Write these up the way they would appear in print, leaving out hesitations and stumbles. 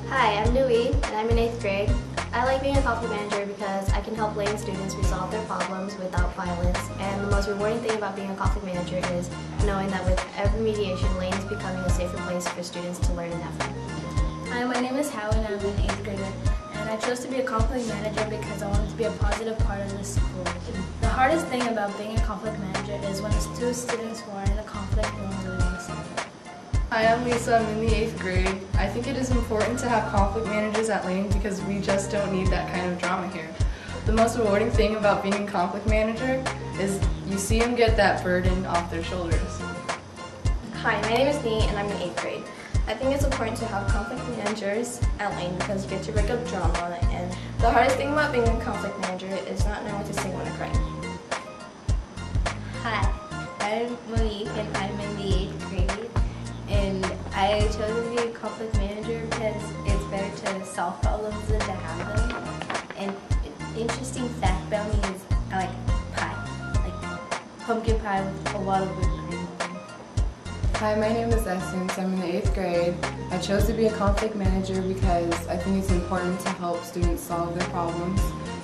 Hi, I'm Nui, and I'm in 8th grade. I like being a conflict manager because I can help Lane students resolve their problems without violence, and the most rewarding thing about being a conflict manager is knowing that with every mediation, Lane is becoming a safer place for students to learn and have fun. Hi, my name is Howie, and I'm an 8th grader, and I chose to be a conflict manager because I wanted to be a positive part of the school. The hardest thing about being a conflict manager is when the two students who are in a conflict don't really want to solve it. Hi, I'm Lisa. I'm in the 8th grade. I think it is important to have conflict managers at Lane because we just don't need that kind of drama here. The most rewarding thing about being a conflict manager is you see them get that burden off their shoulders. Hi, my name is Nee, and I'm in 8th grade. I think it's important to have conflict managers at Lane because you get to break up drama, and the hardest thing about being a conflict manager is not knowing what to say when you're crying. Hi, I'm Monique, and I'm in the 8th grade. And I chose to be a conflict manager because it's better to solve problems than to have them. And an interesting fact about me is I like pie, like pumpkin pie with a lot of whipped cream on it. Hi, my name is Essence. I'm in the 8th grade. I chose to be a conflict manager because I think it's important to help students solve their problems.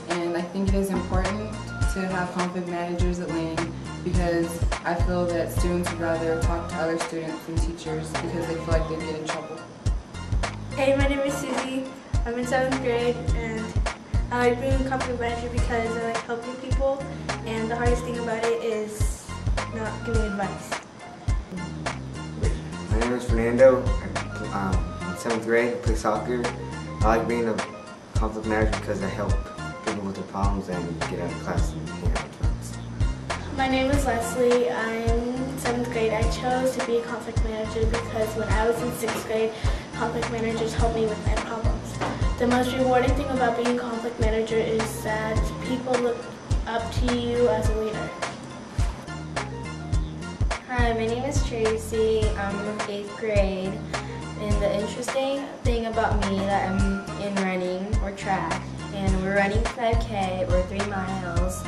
And I think it is important to have conflict managers at Lane because I feel that students would rather talk to other students than teachers because they feel like they'd get in trouble. Hey, my name is Susie. I'm in 7th grade, and I like being a conflict manager because I like helping people, and the hardest thing about it is not giving advice. My name is Fernando. I'm in 7th grade. I play soccer. I like being a conflict manager because I help people with their problems and get out of class and hang out with friends. My name is Leslie. I'm 7th grade. I chose to be a conflict manager because when I was in 6th grade, conflict managers helped me with my problems. The most rewarding thing about being a conflict manager is that people look up to you as a leader. Hi, my name is Tracy. I'm in 8th grade. And the interesting thing about me that I'm in running or track, and we're running 5K or 3 miles.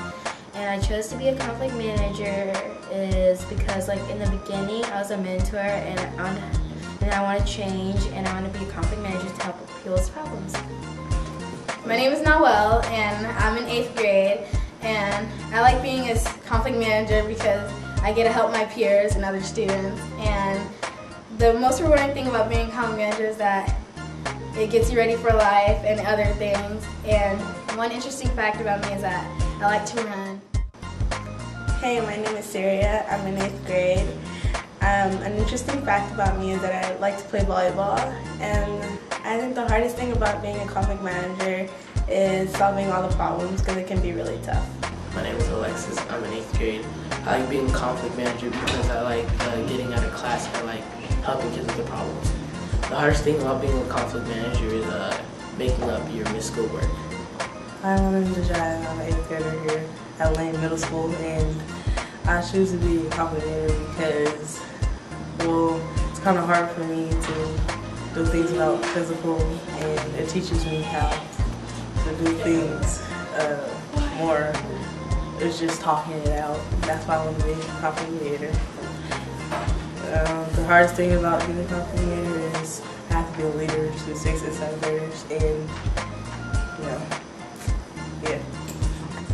And I chose to be a conflict manager is because like in the beginning I was a mentor and I want to change and I want to be a conflict manager to help people's problems. My name is Noelle, and I'm in 8th grade, and I like being a conflict manager because I get to help my peers and other students. And the most rewarding thing about being a conflict manager is that it gets you ready for life and other things. And one interesting fact about me is that I like to run. Hey, my name is Syria. I'm in 8th grade. An interesting fact about me is that I like to play volleyball, and I think the hardest thing about being a conflict manager is solving all the problems because it can be really tough. My name is Alexis. I'm in 8th grade. I like being a conflict manager because I like getting out of class and I like helping kids with their problems. The hardest thing about being a conflict manager is making up your missed schoolwork. Hi, my name is Jai, and I'm an 8th grader here at Lane Middle School, and I choose to be a conflict manager because, well, it's kind of hard for me to do things without physical, and it teaches me how to do things more. It's just talking it out. That's why I want to be a conflict manager. The hardest thing about being a conflict manager is I have to be a leader to the 6th and 7th graders, and yeah.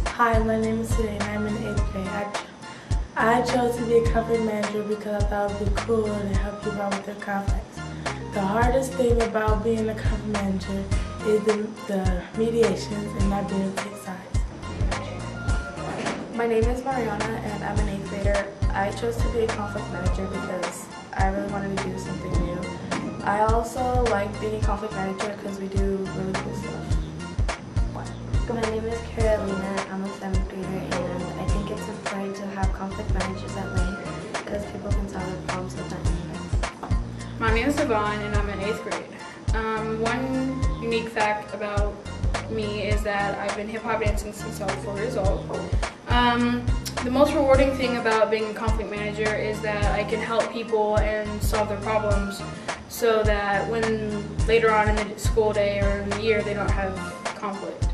Hi, my name is Today, and I'm in 8th grade. I chose to be a conflict manager because I thought it would be cool to help people out with their conflicts. The hardest thing about being a conflict manager is the mediations and not being able to take sides. My name is Mariana, and I'm an 8th grader. I chose to be a conflict manager because I really wanted to do something new. I also like being a conflict manager because we do really cool stuff. My name is Carolina. I'm a 7th grader, and I think it's important to have conflict managers at Lane because people can solve their problems without advice. My name is Devon, and I'm in 8th grade. One unique fact about me is that I've been hip-hop dancing since I was 4 years old. The most rewarding thing about being a conflict manager is that I can help people and solve their problems so that when later on in the school day or in the year they don't have conflict.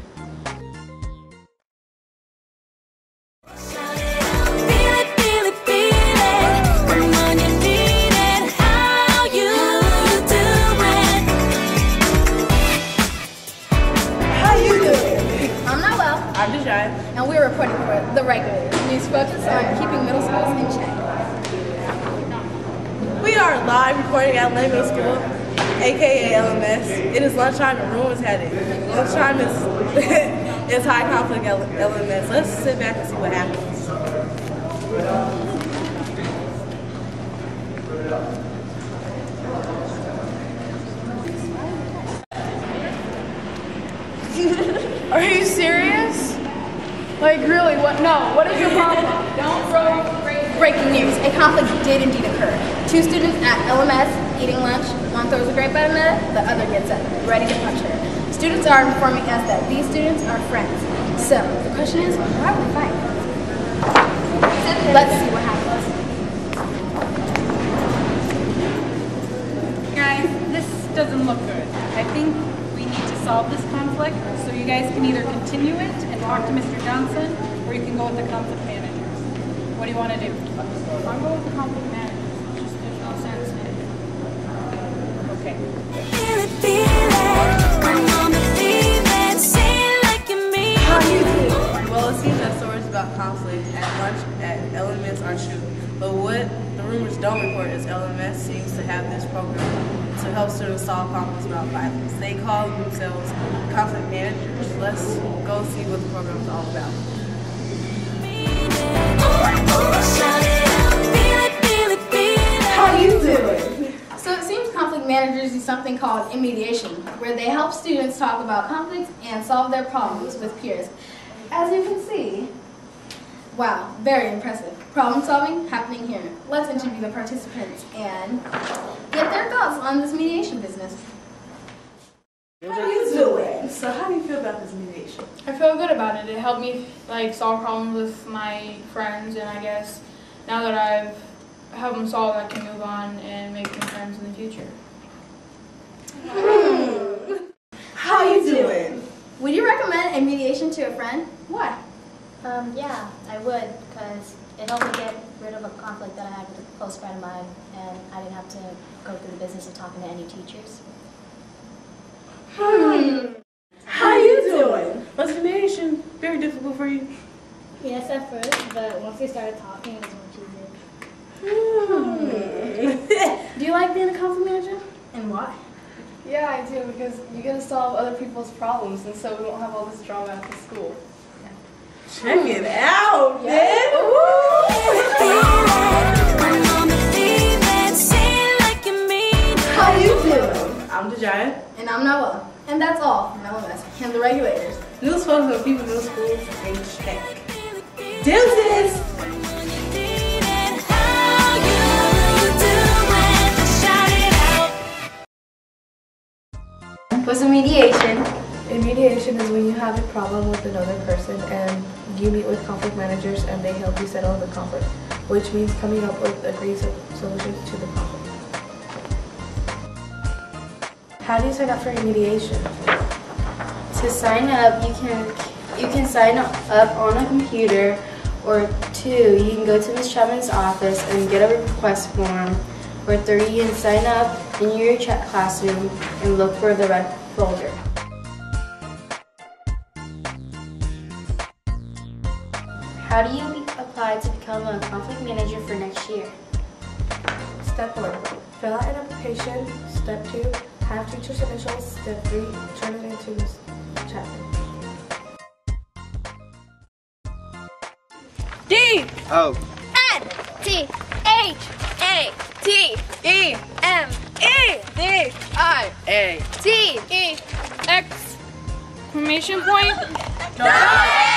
keeping middle schools in check. We are live recording at Lane Middle School, aka LMS. It is lunchtime and room is headed. Lunchtime is it's high conflict LMS. Let's sit back and see what happens. Are you serious? Like really, what? No, what is your problem? Don't throw Breaking news, a conflict did indeed occur. 2 students at LMS eating lunch. One throws a grape at another, the other gets up, ready to punch her. Students are informing us that these students are friends. So, the question is, why would they fight? Let's see what happens. Guys, this doesn't look good. I think we need to solve this conflict, so you guys can either continue it and talk to Mr. Johnson, or you can go with the conflict managers. What do you want to do? I'll go with the conflict managers. Just there's no sense in it. Okay. Well, it seems that stories about conflict at lunch at LMS are true. But what the rumors don't report is LMS seems to have this program to help students solve problems about violence. They call themselves conflict managers. Let's go see what the program is all about. How you doing? So it seems conflict managers do something called mediation, where they help students talk about conflicts and solve their problems with peers. As you can see, wow, very impressive. Problem solving happening here. Let's interview the participants and get their thoughts on this mediation business. How you doing? So how do you feel about this mediation? I feel good about it. It helped me like solve problems with my friends, and I guess now that I've helped them solve, I can move on and make new friends in the future. How you doing? Would you recommend a mediation to a friend? Why? Yeah, I would, because it helped me get rid of a conflict that I had with a close friend of mine, and I didn't have to go through the business of talking to any teachers. How you doing? Was the mediation very difficult for you? Yes, at first, but once we started talking, it was much easier. Do you like being a conflict manager? And why? Yeah, I do, because you get to solve other people's problems, and so we won't have all this drama at the school. Check it out, man! How you doing? I'm Dejaya. And I'm Noah. And that's all from LMS and the regulators. News focus on people middle schools in check. Deuces! What's a mediation? A mediation is when you have a problem with another person and you meet with conflict managers and they help you settle the conflict, which means coming up with agreed solutions to the conflict. How do you sign up for a mediation? To sign up, you can sign up on a computer, or 2, you can go to Ms. Chapman's office and get a request form, or 3, you can sign up in your chat classroom and look for the red folder. How do you apply to become a conflict manager for next year? Step 1, fill out an application. Step 2, have teacher's initials. Step 3, turn it into Ms. Chapman. D O N T H A T E M E D I A T E Exclamation point. Die!